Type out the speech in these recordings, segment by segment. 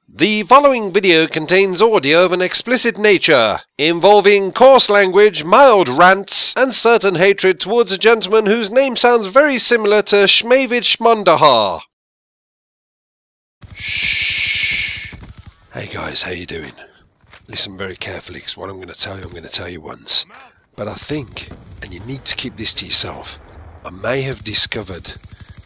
The following video contains audio of an explicit nature, involving coarse language, mild rants, and certain hatred towards a gentleman whose name sounds very similar to Shmavid Shmondahar. Shh. Hey guys, how you doing? Listen very carefully, because what I'm going to tell you once. But I think, and you need to keep this to yourself, I may have discovered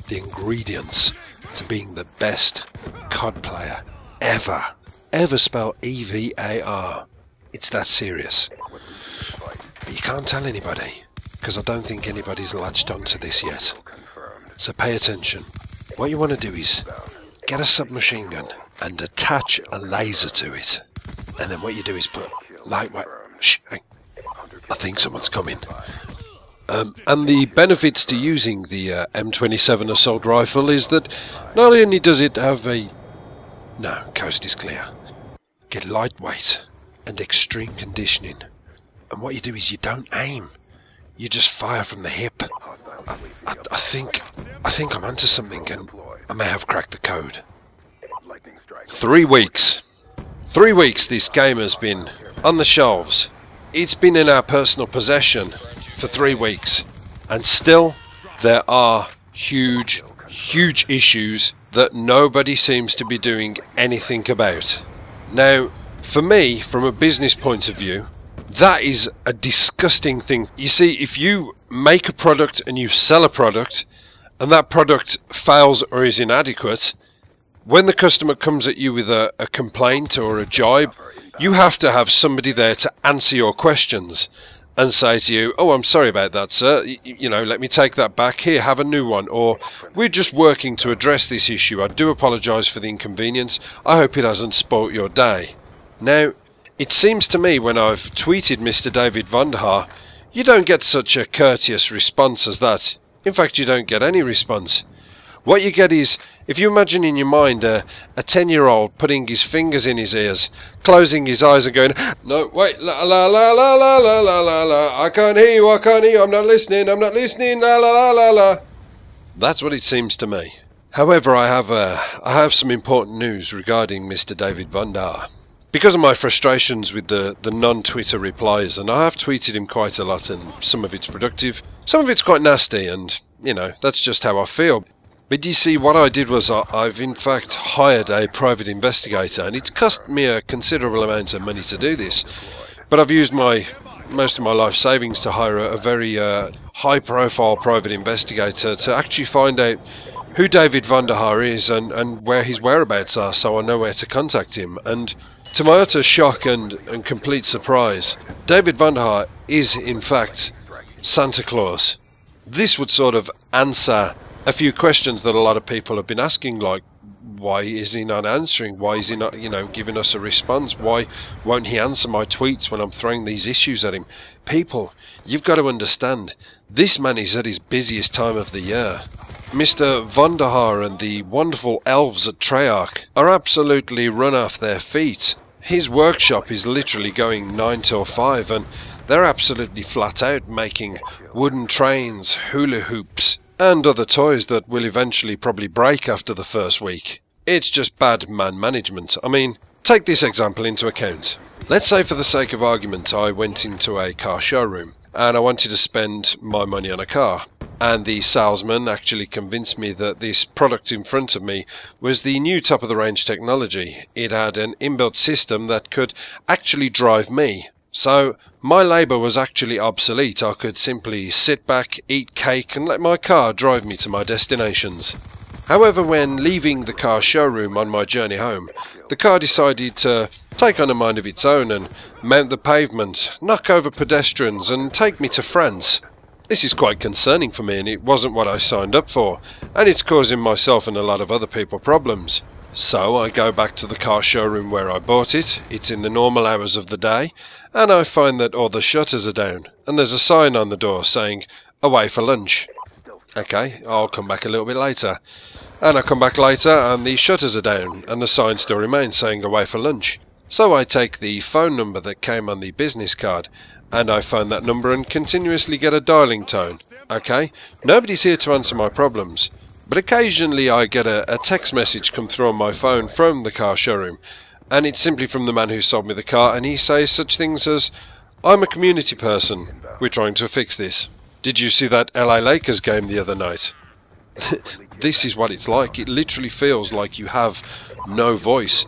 the ingredients to being the best COD player ever. Ever spell E-V-A-R. It's that serious. But you can't tell anybody, because I don't think anybody's latched onto this yet. So pay attention. What you want to do is get a submachine gun and attach a laser to it. And then what you do is put lightweight... Shh, hey. I think someone's coming. And the benefits to using the M27 assault rifle is that not only does it have a... No, coast is clear. Get lightweight and extreme conditioning. And what you do is you don't aim. You just fire from the hip. I think I'm onto something, and I may have cracked the code. 3 weeks. 3 weeks this game has been on the shelves. It's been in our personal possession for 3 weeks. And still, there are huge issues that nobody seems to be doing anything about. Now, for me, from a business point of view, that is a disgusting thing. You see, if you make a product and you sell a product, and that product fails or is inadequate, when the customer comes at you with a complaint or a jibe, you have to have somebody there to answer your questions and say to you, oh, I'm sorry about that, sir, you know, let me take that back, here, have a new one, or we're just working to address this issue, I do apologise for the inconvenience, I hope it hasn't spoilt your day. Now, it seems to me when I've tweeted Mr. David Vonderhaar, you don't get such a courteous response as that. In fact, you don't get any response. What you get is, if you imagine in your mind a 10-year-old putting his fingers in his ears, closing his eyes and going, no, wait, la la la la la la la la la, I can't hear you, I'm not listening, la la la la la. That's what it seems to me. However, I have some important news regarding Mr. David Vonderhaar. Because of my frustrations with the non-Twitter replies, and I have tweeted him quite a lot, and some of it's productive, some of it's quite nasty, and, you know, that's just how I feel. But you see, what I did was I've in fact hired a private investigator, and it's cost me a considerable amount of money to do this. But I've used most of my life savings to hire a very high-profile private investigator to actually find out who David Vonderhaar is and where his whereabouts are, so I know where to contact him. And to my utter shock and complete surprise, David Vonderhaar is in fact Santa Claus. This would sort of answer a few questions that a lot of people have been asking, like, why is he not answering? Why is he not, you know, giving us a response? Why won't he answer my tweets when I'm throwing these issues at him? People, you've got to understand, this man is at his busiest time of the year. Mr. Vonderhaar and the wonderful elves at Treyarch are absolutely run off their feet. His workshop is literally going 9 till 5, and they're absolutely flat out making wooden trains, hula hoops, and other toys that will eventually probably break after the first week. It's just bad man management. I mean, take this example into account. Let's say for the sake of argument I went into a car showroom and I wanted to spend my money on a car, and the salesman actually convinced me that this product in front of me was the new top of the range technology. It had an inbuilt system that could actually drive me. So my labour was actually obsolete. I could simply sit back, eat cake and let my car drive me to my destinations. However, when leaving the car showroom on my journey home, the car decided to take on a mind of its own and mount the pavement, knock over pedestrians and take me to France. This is quite concerning for me, and it wasn't what I signed up for, and it's causing myself and a lot of other people problems. So I go back to the car showroom where I bought it. It's in the normal hours of the day, and I find that all the shutters are down, and there's a sign on the door saying, away for lunch. Okay, I'll come back a little bit later. And I come back later and the shutters are down, and the sign still remains saying away for lunch. So I take the phone number that came on the business card, and I phone that number and continuously get a dialing tone. Okay, nobody's here to answer my problems. But occasionally I get a text message come through on my phone from the car showroom, and it's simply from the man who sold me the car, and he says such things as, "I'm a community person, we're trying to fix this. Did you see that LA Lakers game the other night?" This is what it's like. It literally feels like you have no voice.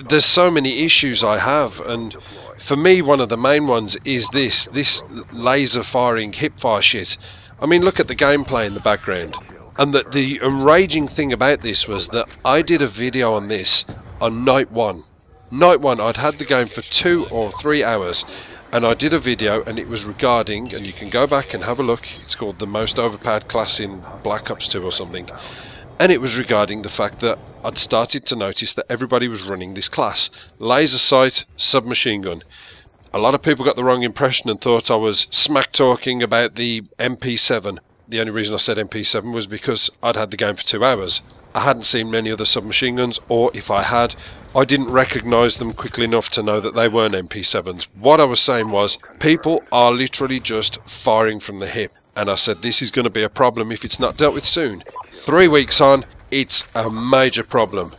There's so many issues I have, and for me one of the main ones is this laser firing hipfire shit. I mean, look at the gameplay in the background. And the enraging thing about this was that I did a video on this on night one. Night one, I'd had the game for 2 or 3 hours, and I did a video, and it was regarding, and you can go back and have a look, it's called the most overpowered class in Black Ops 2 or something, and it was regarding the fact that I'd started to notice that everybody was running this class, laser sight, submachine gun. A lot of people got the wrong impression and thought I was smack talking about the MP7. The only reason I said MP7 was because I'd had the game for 2 hours. I hadn't seen many other submachine guns, or if I had, I didn't recognise them quickly enough to know that they weren't MP7s. What I was saying was, people are literally just firing from the hip, and I said this is going to be a problem if it's not dealt with soon. 3 weeks on, it's a major problem.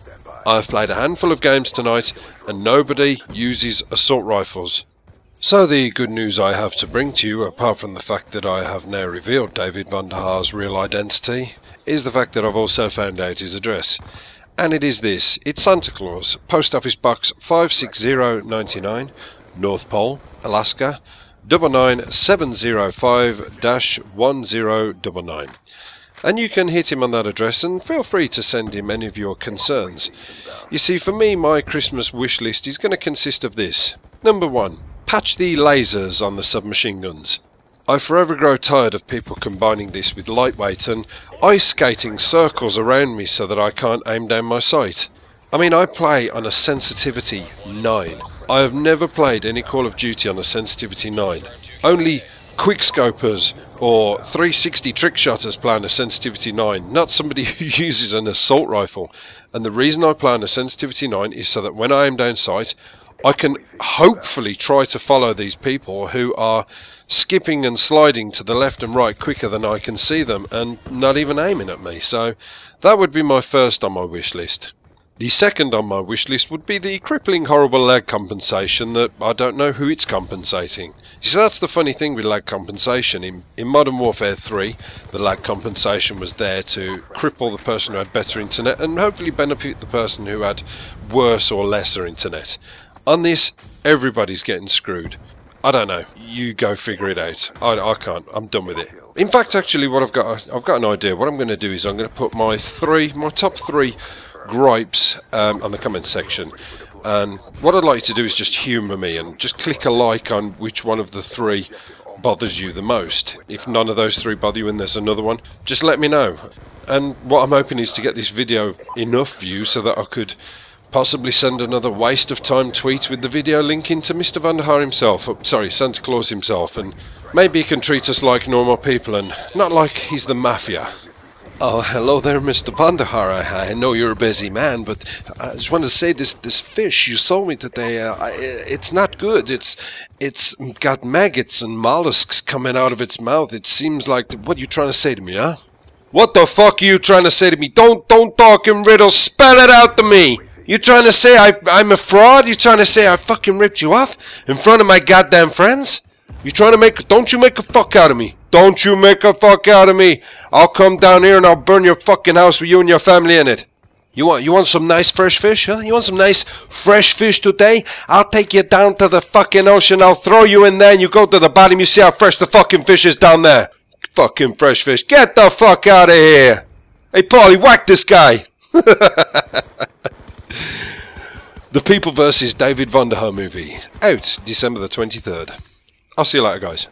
I've played a handful of games tonight, and nobody uses assault rifles. So the good news I have to bring to you, apart from the fact that I have now revealed David van der Haar's real identity, is the fact that I've also found out his address. And it is this. It's Santa Claus, Post Office Box 56099, North Pole, Alaska, 99705-1099. And you can hit him on that address and feel free to send him any of your concerns. You see, for me, my Christmas wish list is going to consist of this. Number 1. Patch the lasers on the submachine guns. I forever grow tired of people combining this with lightweight and ice skating circles around me so that I can't aim down my sight. I mean, I play on a sensitivity 9. I have never played any Call of Duty on a sensitivity 9. Only quickscopers or 360 trick shotters play on a sensitivity 9, not somebody who uses an assault rifle. And the reason I play on a sensitivity 9 is so that when I aim down sight, I can hopefully try to follow these people who are skipping and sliding to the left and right quicker than I can see them and not even aiming at me. So that would be my first on my wish list. The second on my wish list would be the crippling horrible lag compensation that I don't know who it's compensating. You see, that's the funny thing with lag compensation. In Modern Warfare 3, the lag compensation was there to cripple the person who had better internet and hopefully benefit the person who had worse or lesser internet. On this, everybody's getting screwed. I don't know. You go figure it out. I can't. I'm done with it. In fact, actually, what I've got an idea. What I'm going to do is I'm going to put my top three gripes on the comment section. And what I'd like you to do is just humour me and just click a like on which one of the 3 bothers you the most. If none of those 3 bother you and there's another one, just let me know. And what I'm hoping is to get this video enough views so that I could possibly send another waste of time tweet with the video linking to Mr. van der Haar himself, sorry, Santa Claus himself, and maybe he can treat us like normal people and not like he's the mafia. Oh, hello there, Mr. van der Haar. I know you're a busy man, but I just wanted to say this fish you sold me today, it's not good. It's got maggots and mollusks coming out of its mouth. It seems like, what are you trying to say to me, huh? What the fuck are you trying to say to me? Don't talk in riddles, spell it out to me! You trying to say I'm a fraud? You trying to say I fucking ripped you off in front of my goddamn friends? You trying to don't you make a fuck out of me. Don't you make a fuck out of me. I'll come down here and I'll burn your fucking house with you and your family in it. You want some nice fresh fish, huh? You want some nice fresh fish today? I'll take you down to the fucking ocean. I'll throw you in there and you go to the bottom. You see how fresh the fucking fish is down there. Fucking fresh fish. Get the fuck out of here. Hey, Paulie, whack this guy. The People vs. David van der Haar movie, out December the 23rd. I'll see you later, guys.